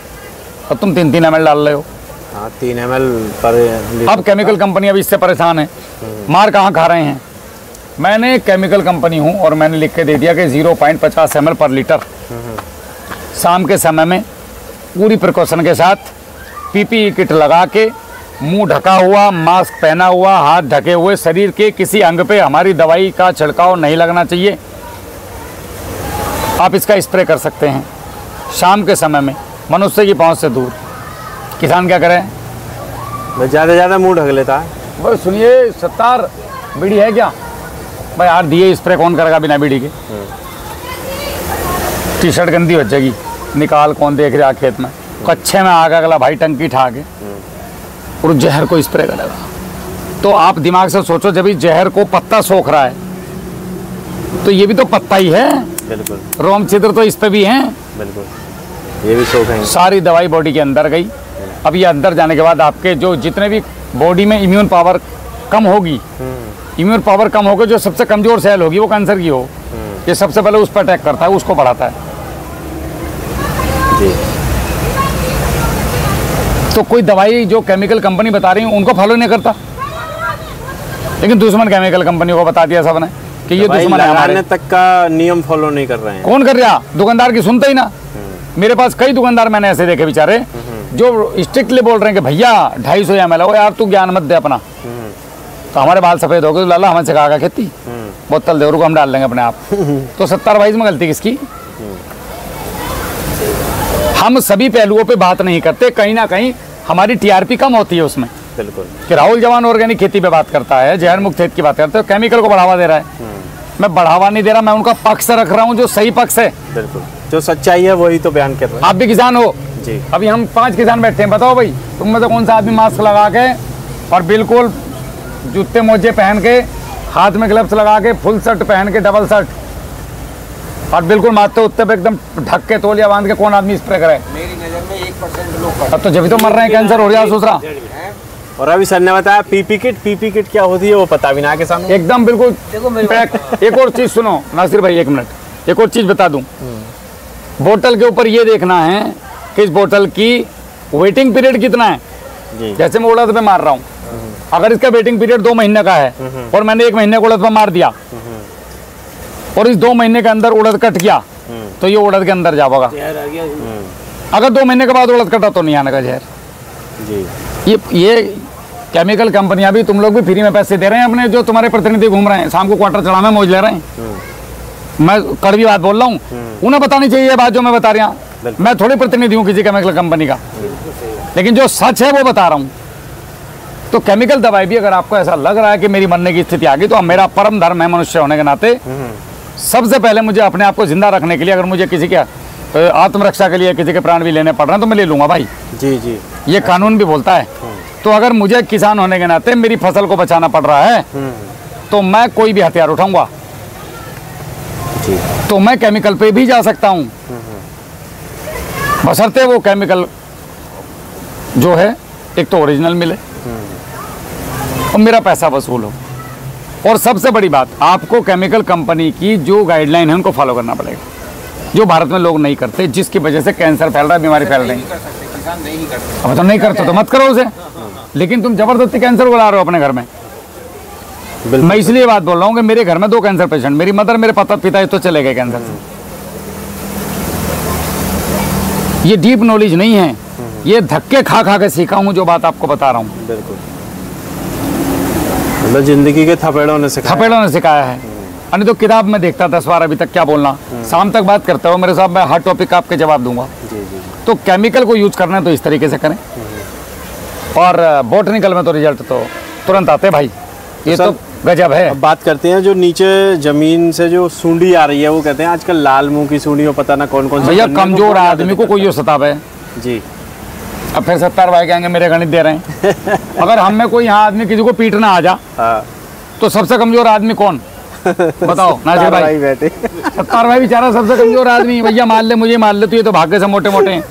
Speaker 2: और तुम 3-3 ml डाल रहे हो।
Speaker 1: 3 ml पर।
Speaker 2: अब केमिकल कंपनी अभी इससे परेशान है, मार कहाँ खा रहे हैं। मैंने केमिकल कंपनी हूँ और मैंने लिख के दे दिया कि 0.50 ml पर लीटर। शाम के समय में पूरी प्रिकॉशन के साथ PPE किट लगा के, मुंह ढका हुआ, मास्क पहना हुआ, हाथ ढके हुए, शरीर के किसी अंग पे हमारी दवाई का छिड़काव नहीं लगना चाहिए। आप इसका स्प्रे कर सकते हैं शाम के समय में, मनुष्य की पहुंच से दूर। किसान क्या करें?
Speaker 1: ज़्यादा ज़्यादा मुंह ढक लेता है।
Speaker 2: भाई सुनिए, 70 बीड़ी है क्या भाई? यार दिए स्प्रे कौन करेगा बिना बीड़ी के? टी शर्ट गंदी हो जाएगी, निकाल कौन देख रहा खेत में, कच्चे में आग अगला भाई टंकी ठा के और जहर को स्प्रे करेगा। तो आप दिमाग से सोचो, जब जहर को पत्ता सोख रहा है तो ये भी तो पत्ता ही है।
Speaker 1: बिल्कुल।
Speaker 2: रोम छिद्र तो इस पे भी हैं।
Speaker 1: बिल्कुल, ये भी सोखेंगे।
Speaker 2: सारी दवाई बॉडी के अंदर गई। अब ये अंदर जाने के बाद आपके जो जितने भी बॉडी में इम्यून पावर कम होगी, इम्यून पावर कम होगी, जो सबसे कमजोर सेल होगी वो कैंसर की हो, ये सबसे पहले उस पर अटैक करता है, उसको बढ़ाता है।
Speaker 1: जी।
Speaker 2: तो कोई दवाई जो केमिकल कंपनी बता रही है उनको फॉलो नहीं करता, लेकिन दुश्मन केमिकल कंपनी को बता दिया सबने कि ये दुश्मन है हमारे।
Speaker 1: तक का नियम फॉलो नहीं कर रहे हैं।
Speaker 2: कौन कर रहा? दुकानदार की सुनते ही ना। मेरे पास कई दुकानदार मैंने ऐसे देखे बेचारे जो स्ट्रिक्टली बोल रहे हैं कि भैया 250 ml हो यार, तू ज्ञान मत दे अपना। तो हमारे बाल सफेद हो गए, तो लाला हमें सिखाएगा खेती, बोतल दे रुको हम डाल लेंगे अपने आप। तो 70-22 में गलती किसकी? हम सभी पहलुओं पे बात नहीं करते, कहीं ना कहीं हमारी TRP कम होती है उसमें।
Speaker 1: बिल्कुल।
Speaker 2: कि राहुल जवान ऑर्गेनिक खेती पे बात करता है, जहर मुक्त खेती की बात करता है, केमिकल को बढ़ावा दे रहा है। मैं बढ़ावा नहीं दे रहा, मैं उनका पक्ष रख रहा हूँ जो सही पक्ष है।
Speaker 1: बिल्कुल, जो सच्चाई है वही तो बयान कर रहे हैं।
Speaker 2: आप भी किसान हो
Speaker 1: जी।
Speaker 2: अभी हम 5 किसान बैठे हैं, बताओ भाई तुम में तो कौन सा आदमी मास्क लगा के और बिल्कुल जूते मोजे पहन के, हाथ में ग्लव्स लगा के, फुल शर्ट पहन के, डबल शर्ट, और बिल्कुल माथे उत्ते पे एकदम ढक के तौलिया बांध के कौन आदमी स्प्रे करे?
Speaker 3: मेरी नजर में 1% लोग।
Speaker 2: अब तो जब तो मर रहे हैं, कैंसर हो रहा है दूसरा।
Speaker 1: और अभी सर ने बताया PP किट क्या होती है वो पता भी ना किसान।
Speaker 2: एकदम बिल्कुल पैक। एक और चीज सुनो नासिर भाई, 1 मिनट, एक और चीज बता दूं। बोतल के ऊपर ये देखना है कि इस बोतल की वेटिंग पीरियड कितना है।
Speaker 1: जी।
Speaker 2: जैसे मैं उड़द पे मार रहा हूँ, अगर इसका वेटिंग पीरियड 2 महीने का है और मैंने 1 महीने को उड़द पे मार दिया और इस 2 महीने के अंदर उड़द कट गया, तो ये उड़द के अंदर जाएगा। अगर 2 महीने के बाद उड़द कटा तो नहीं आने का जहर।
Speaker 1: जी।
Speaker 2: ये केमिकल कंपनियां भी, तुम लोग भी फ्री में पैसे दे रहे हैं अपने, जो तुम्हारे प्रतिनिधि घूम रहे हैं शाम को क्वार्टर चढ़ा में मौज ले रहे हैं। मैं कड़वी बात बोल रहा हूँ, उन्हें बतानी चाहिए ये बात जो मैं बता रहा हूँ। मैं थोड़ी प्रतिनिधि हूँ किसी केमिकल कंपनी का, लेकिन जो सच है वो बता रहा हूँ। तो केमिकल दवाई भी अगर आपको ऐसा लग रहा है कि मेरी मरने की स्थिति आ गई, तो अब मेरा परम धर्म है मनुष्य होने के नाते, सबसे पहले मुझे अपने आप को जिंदा रखने के लिए, अगर मुझे किसी के आत्मरक्षा के लिए किसी के प्राण भी लेने पड़ रहे हैं तो मैं ले लूंगा भाई।
Speaker 1: जी जी,
Speaker 2: ये कानून भी बोलता है। तो अगर मुझे किसान होने के नाते मेरी फसल को बचाना पड़ रहा है तो मैं कोई भी हथियार उठाऊंगा। तो मैं केमिकल पे भी जा सकता हूं, बशर्ते वो केमिकल जो है एक तो ओरिजिनल मिले और मेरा पैसा वसूल हो। और सबसे बड़ी बात, आपको केमिकल कंपनी की जो गाइडलाइन है उनको फॉलो करना पड़ेगा। जो भारत में लोग नहीं करते, जिसकी वजह से कैंसर फैल रहा है, बीमारी फैल रही है।
Speaker 3: किसान नहीं कर सकते।
Speaker 2: अब तो नहीं करते तो मत करो उसे, लेकिन तुम जबरदस्ती कैंसर को ला रहे हो अपने घर में। मैं इसलिए बात बोल रहा हूँ कि मेरे घर में 2 कैंसर पेशेंट, मेरी मदर, मेरे पिता तो चले गए कैंसर से। ये डीप नॉलेज नहीं है, ये धक्के खा खा के सीखा हूँ जो बात आपको बता रहा हूँ।
Speaker 1: बिल्कुल, मतलब जिंदगी के थपेड़ों ने
Speaker 2: सिखाया है। नहीं तो किताब में देखता 10 बार अभी तक क्या बोलना, शाम तक बात करता हूँ मेरे साथ, मैं हर टॉपिक का आपके जवाब दूंगा। तो केमिकल को यूज करना है तो इस तरीके से करें, और बॉटनिकल में तो रिजल्ट तो तुरंत आते हैं भाई, ये तो गजब है।
Speaker 1: अब बात करते हैं जो नीचे जमीन से जो सूंडी आ रही है, वो कहते हैं आजकल लाल मुंह की सूंडी हो, पता ना कौन कौन सी।
Speaker 2: भैया कमजोर आदमी को कोई सतावे
Speaker 1: जी।
Speaker 2: अब फिर 70 भाई कहेंगे मेरे गणित दे रहे हैं। अगर हम में कोई यहाँ आदमी किसी को पीटना आ जा, तो सबसे कमजोर आदमी कौन बताओ? नाजिर भाई बैठे। 70 भाई बेचारा सबसे कमजोर आदमी, भैया मार ले मुझे मार ले, तो ये तो भाग्य से मोटे मोटे हैं।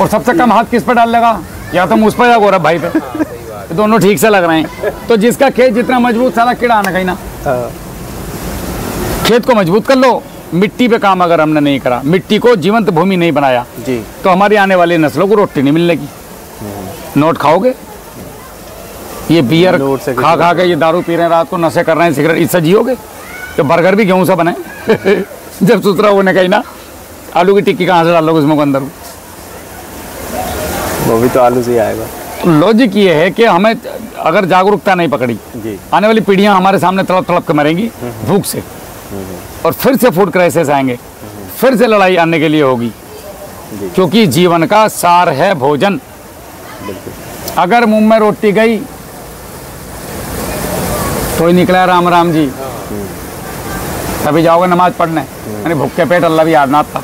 Speaker 2: और सबसे कम हाथ किस पे डाल लेगा? या तो मुझ पर या गौरव भाई पे, तो दोनों ठीक से लग रहे हैं। तो जिसका खेत जितना मजबूत, सारा कीड़ा आना कहीं ना। खेत को मजबूत कर लो। मिट्टी पे काम अगर हमने नहीं करा, मिट्टी को जीवंत भूमि नहीं बनाया जी, तो हमारी आने वाली नस्लों को रोटी नहीं मिलने की। नोट खाओगे, ये बियर खा खा के, ये दारू पी रहे हैं रात को, नशे कर रहे हैं, सिगरेट, इससे जियोगे? तो बर्गर भी गेहूं से बने। जब सुथरा होने कहीं ना, आलू की टिक्की कहाँ से डालोगे उसमें अंदर?
Speaker 1: वो भी तो आलू से आएगा।
Speaker 2: लॉजिक ये है कि हमें अगर जागरूकता नहीं पकड़ी, आने वाली पीढ़ियां हमारे सामने तड़प तड़प के मरेंगी भूख से, और फिर से फूड क्राइसिस आएंगे, फिर से लड़ाई आने के लिए होगी, क्योंकि जीवन का सार है भोजन। अगर मुंह में रोटी गई तो ही निकला राम राम जी, तभी जाओगे नमाज पढ़ने। यानी भूखे पेट अल्लाह भी याद ना आता,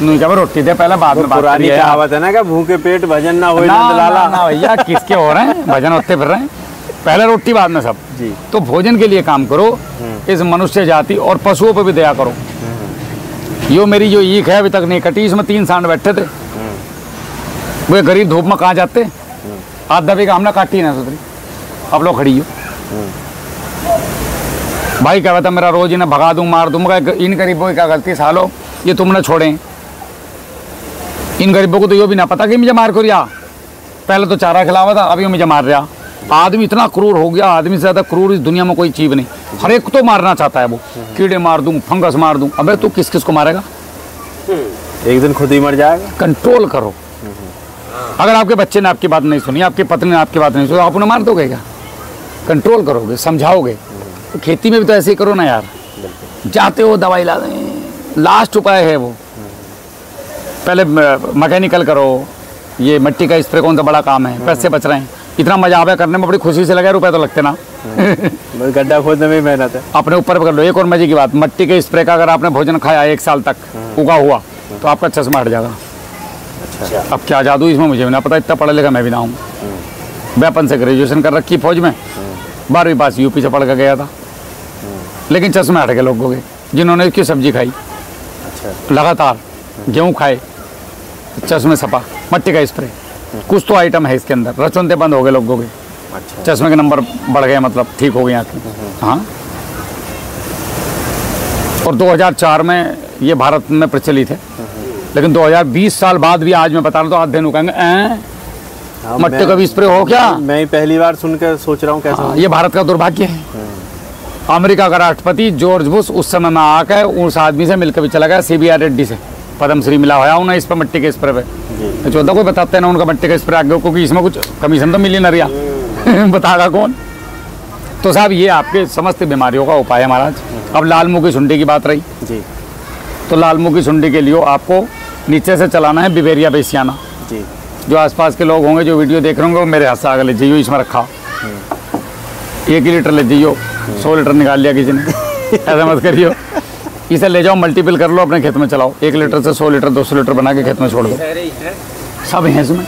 Speaker 2: नहीं क्या रोटी दे पहले, बाद में
Speaker 1: पुरानी कहावत है ना कि भूखे पेट भजन ना होए नंदलाला।
Speaker 2: ना भैया, किसके हो रहे हैं भजन, होते फिर रहे हैं, पहले रोटी बाद में सब जी। तो भोजन के लिए काम करो, इस मनुष्य जाति और पशुओं पर भी दया करो। यो मेरी जो ईख है अभी तक नहीं कटी, इसमें 3 सांड बैठे थे, वो गरीब धूप में कहाँ जाते, आध दबे का हमने काटी ना सुधरी, अब लोग खड़ी हो। भाई क्या बता, मेरा रोज इन्हें भगा दूं मार दूं, मगर इन गरीबों की क्या गलती सालो, ये तुमने छोड़े। इन गरीबों को तो ये भी ना पता कि मुझे मार कर, पहले तो चारा खिलावा था, अभी मुझे मार रहा। आदमी इतना क्रूर हो गया, आदमी से ज्यादा क्रूर इस दुनिया में कोई चीज नहीं। हर एक तो मारना चाहता है वो, कीड़े मार दूं, फंगस मार दूं। अबे तू किस किस को मारेगा?
Speaker 1: एक दिन खुद ही मर जाएगा।
Speaker 2: कंट्रोल करो। अगर आपके बच्चे ने आपकी बात नहीं सुनी, आपकी पत्नी ने आपकी बात नहीं सुनी, आप उन्हें मार दोगे क्या? कंट्रोल करोगे, समझाओगे। तो खेती में भी तो ऐसे ही करो ना यार, जाते हो दवाई ला दें, लास्ट उपाय है वो। पहले मैकेनिकल करो, ये मिट्टी का स्प्रे कौन सा बड़ा काम है, पैसे बच रहे हैं, इतना मजा आवे करने में, बड़ी खुशी से लगे, रुपए तो लगते ना।
Speaker 1: गड्ढा खोदने में मेहनत है,
Speaker 2: अपने ऊपर कर लो। एक और मजे की बात, मिट्टी के स्प्रे का अगर आपने भोजन खाया 1 साल तक उगा हुआ, तो आपका चश्मा हट जाएगा। अच्छा। अब क्या जादू इसमें मुझे भी ना पता, इतना पढ़ा लिखा मैं भी ना हूँ। वेपन से ग्रेजुएशन कर रखी फौज में, 12वीं पास यूपी से पढ़ कर गया था, लेकिन चश्मे हट गए लोगों के, जिन्होंने इसकी सब्जी खाई लगातार, गेहूँ खाए, चश्मे सपा, मिट्टी का स्प्रे, कुछ तो आइटम है इसके अंदर, रचौंते बंद हो गए लोगों के। अच्छा। चश्मे के नंबर बढ़ गए, मतलब ठीक हो गई आँखें। हाँ, और 2004 में ये भारत में प्रचलित है, लेकिन 2020 साल बाद भी आज मैं बता रहा हूँ तो अध्ययन कहेंगे मिट्टी का भी स्प्रे हो क्या? मैं
Speaker 1: पहली बार सुनकर सोच रहा हूँ कैसा।
Speaker 2: ये भारत का दुर्भाग्य है। अमेरिका का राष्ट्रपति जॉर्ज बुश उस समय में आकर उस आदमी से मिलकर भी चला गया, CBR रेड्डी से पद्मश्री मिला हुआ उन्हें इस पर मिट्टी के स्प्रे पे। चौदह कोई बताते ना उनका मिट्टी का स्प्रे आगे, क्योंकि इसमें कुछ कमीशन तो मिली ना रिया। बताएगा कौन? तो साहब ये आपके समस्त बीमारियों का उपाय है महाराज। अब लाल मुंह की सुंडी की बात रही जी, तो लाल मुंह की सुंडी के लिए आपको नीचे से चलाना है बिवेरिया बेसियाना जी। जो आसपास के लोग होंगे जो वीडियो देख रहे होंगे, वो मेरे हाथ से आगे ले जाइयो, इसमें रखा 1 लीटर ले जाइयो, 100 लीटर निकाल लिया किसी ने, ऐसा मत करियो। इसे ले जाओ, मल्टीपल कर लो, अपने खेत में चलाओ, 1 लीटर से 100 लीटर 200 लीटर बना के खेत में छोड़ दो, सब है इसमें,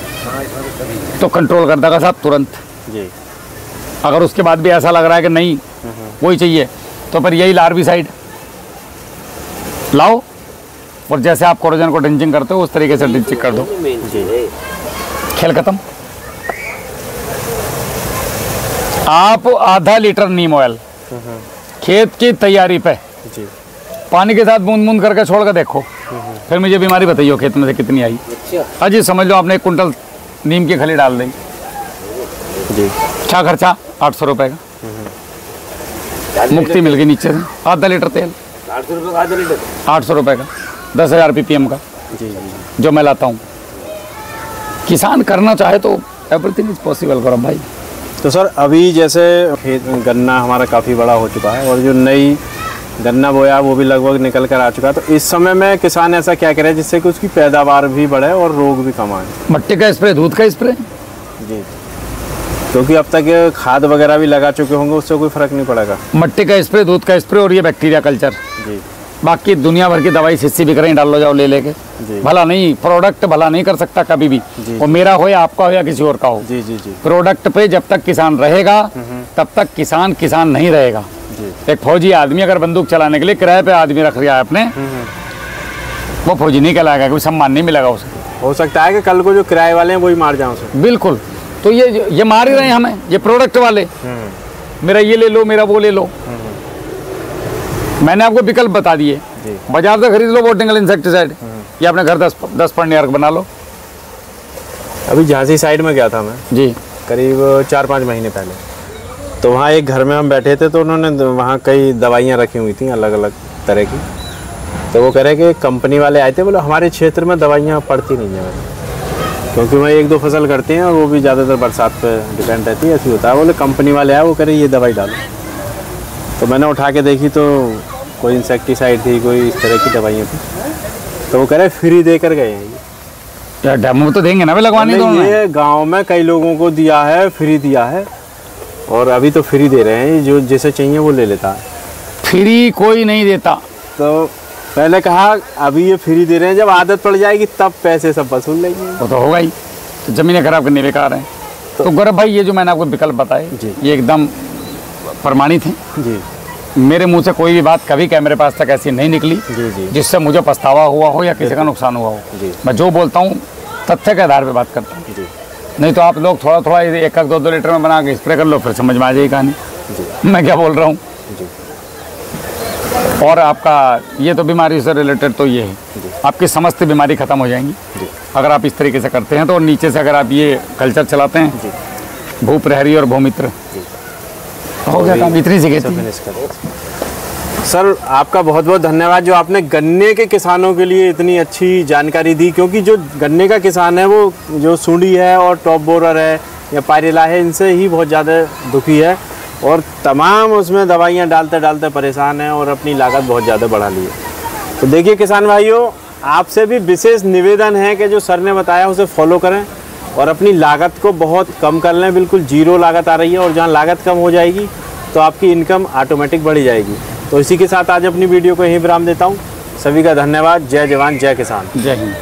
Speaker 2: तो कंट्रोल कर देगा साहब तुरंत जी। अगर उसके बाद भी ऐसा लग रहा है कि नहीं वही चाहिए, तो फिर यही लार्विसाइड लाओ, और जैसे आप कोरोजन को ड्रिंचिंग करते हो उस तरीके से ड्रिंचिंग कर दो, खेल खत्म। आप आधा लीटर नीम ऑयल खेत की तैयारी पे पानी के साथ बूंद बूंद करके छोड़ कर देखो, फिर मुझे बीमारी बताइए खेत में से कितनी आई। अजी समझ लो आपने 1 कुंटल नीम की खली डाल दी
Speaker 1: जी,
Speaker 2: क्या खर्चा 800 रुपए का, मुक्ति मिल गई नीचे से। आधा लीटर तेल 800 रुपए का, 10,000 ppm का
Speaker 1: जी,
Speaker 2: जो मैं लाता हूँ। किसान करना चाहे तो एवरीथिंग इज पॉसिबल करो भाई।
Speaker 1: तो सर अभी जैसे गन्ना हमारा काफ़ी बड़ा हो चुका है और जो नई गन्ना बोया वो भी लगभग निकल कर आ चुका है, तो इस समय में किसान ऐसा क्या करे जिससे कि उसकी पैदावार भी बढ़े और रोग भी कम आए?
Speaker 2: मट्टी का स्प्रे, दूध का स्प्रे
Speaker 1: जी, क्योंकि अब तक खाद वगैरह भी लगा चुके होंगे, उससे कोई फर्क नहीं पड़ेगा।
Speaker 2: मट्टी का स्प्रे, दूध का स्प्रे और ये बैक्टीरिया कल्चर।
Speaker 1: जी,
Speaker 2: बाकी दुनिया भर की दवाई सिस्सी बिक रही, डाल लो जाओ ले लेके। भला नहीं, प्रोडक्ट भला नहीं कर सकता कभी भी, वो मेरा हो या आपका हो या किसी और का हो।
Speaker 1: जी जी जी,
Speaker 2: प्रोडक्ट पे जब तक किसान रहेगा तब तक किसान किसान नहीं रहेगा। एक फौजी आदमी अगर बंदूक चलाने के लिए किराए पे आदमी रख लिया है अपने, वो फौजी नहीं कहलाएगा, कोई सम्मान नहीं मिलेगा उसे।
Speaker 1: हो सकता है कि कल को जो किराए वाले हैं वही मार जाए उसे।
Speaker 2: बिल्कुल, तो ये मार ही रहे हैं हमें, ये प्रोडक्ट वाले। मेरा ये ले लो, मेरा वो ले लो। मैंने आपको विकल्प बता दिए, बाजार से खरीद लो बोटेनिकल इंसेक्टिसाइड, या अपने घर 10 पन्ने बना लो।
Speaker 1: अभी झांसी साइड में गया था मैं
Speaker 2: जी,
Speaker 1: करीब 4-5 महीने पहले, तो वहाँ एक घर में हम बैठे थे, तो उन्होंने वहाँ कई दवाइयाँ रखी हुई थी अलग अलग तरह की। तो वो कह रहे कि कंपनी वाले आए थे, बोले हमारे क्षेत्र में दवाइयाँ पड़ती नहीं है, क्योंकि वह 1-2 फसल करते हैं और वो भी ज़्यादातर बरसात पे डिपेंड रहती है, ऐसी होता है। बोले कंपनी वाले आए, वो कह रहे ये दवाई डालो। तो मैंने उठा के देखी तो कोई इंसेक्टिसाइड थी, कोई इस तरह की दवाइयाँ थी। तो वो कह रहे फ्री दे कर गए हैं।
Speaker 2: क्या डेमो तो देंगे ना वे लगवाने? तो
Speaker 1: ये गांव में कई लोगों को दिया है, फ्री दिया है, और अभी तो फ्री दे रहे हैं, जो जैसे चाहिए वो ले लेता है।
Speaker 2: फ्री कोई नहीं देता।
Speaker 1: तो पहले कहा अभी ये फ्री दे रहे हैं, जब आदत पड़ जाएगी तब पैसे सब वसूल लेंगे।
Speaker 2: वो तो होगा ही, तो ज़मीनें खराब करने बेकार हैं। तो गौरव भाई, ये जो मैंने आपको विकल्प बताए ये एकदम प्रमाणित हैं जी। मेरे मुंह से कोई भी बात कभी कैमरे पास तक ऐसी नहीं निकली
Speaker 1: जी जी,
Speaker 2: जिससे मुझे पछतावा हुआ हो या किसी का नुकसान हुआ हो जी। मैं जो बोलता हूँ तथ्य के आधार पे बात करता हूँ जी। नहीं तो आप लोग थोड़ा थोड़ा 1-2 लीटर में बना के स्प्रे कर लो, फिर समझ में आ जाएगी कहानी मैं क्या बोल रहा हूँ। और आपका ये तो बीमारी से रिलेटेड तो ये है, आपकी समस्त बीमारी खत्म हो जाएंगी अगर आप इस तरीके से करते हैं। तो नीचे से अगर आप ये कल्चर चलाते हैं, भू प्रहरी और भूमित्र, हो गया काम। इतनी सी
Speaker 1: सर आपका बहुत बहुत धन्यवाद जो आपने गन्ने के किसानों के लिए इतनी अच्छी जानकारी दी, क्योंकि जो गन्ने का किसान है वो जो सुंडी है और टॉप बोरर है या पायरेला है, इनसे ही बहुत ज़्यादा दुखी है और तमाम उसमें दवाइयाँ डालते डालते परेशान है और अपनी लागत बहुत ज़्यादा बढ़ा ली है। तो देखिए किसान भाइयों, आपसे भी विशेष निवेदन है कि जो सर ने बताया उसे फॉलो करें और अपनी लागत को बहुत कम कर लें। बिल्कुल जीरो लागत आ रही है और जहाँ लागत कम हो जाएगी तो आपकी इनकम ऑटोमेटिक बढ़ जाएगी। तो इसी के साथ आज अपनी वीडियो को यहीं विराम देता हूँ। सभी का धन्यवाद। जय जवान जय किसान।
Speaker 2: जय हिंद।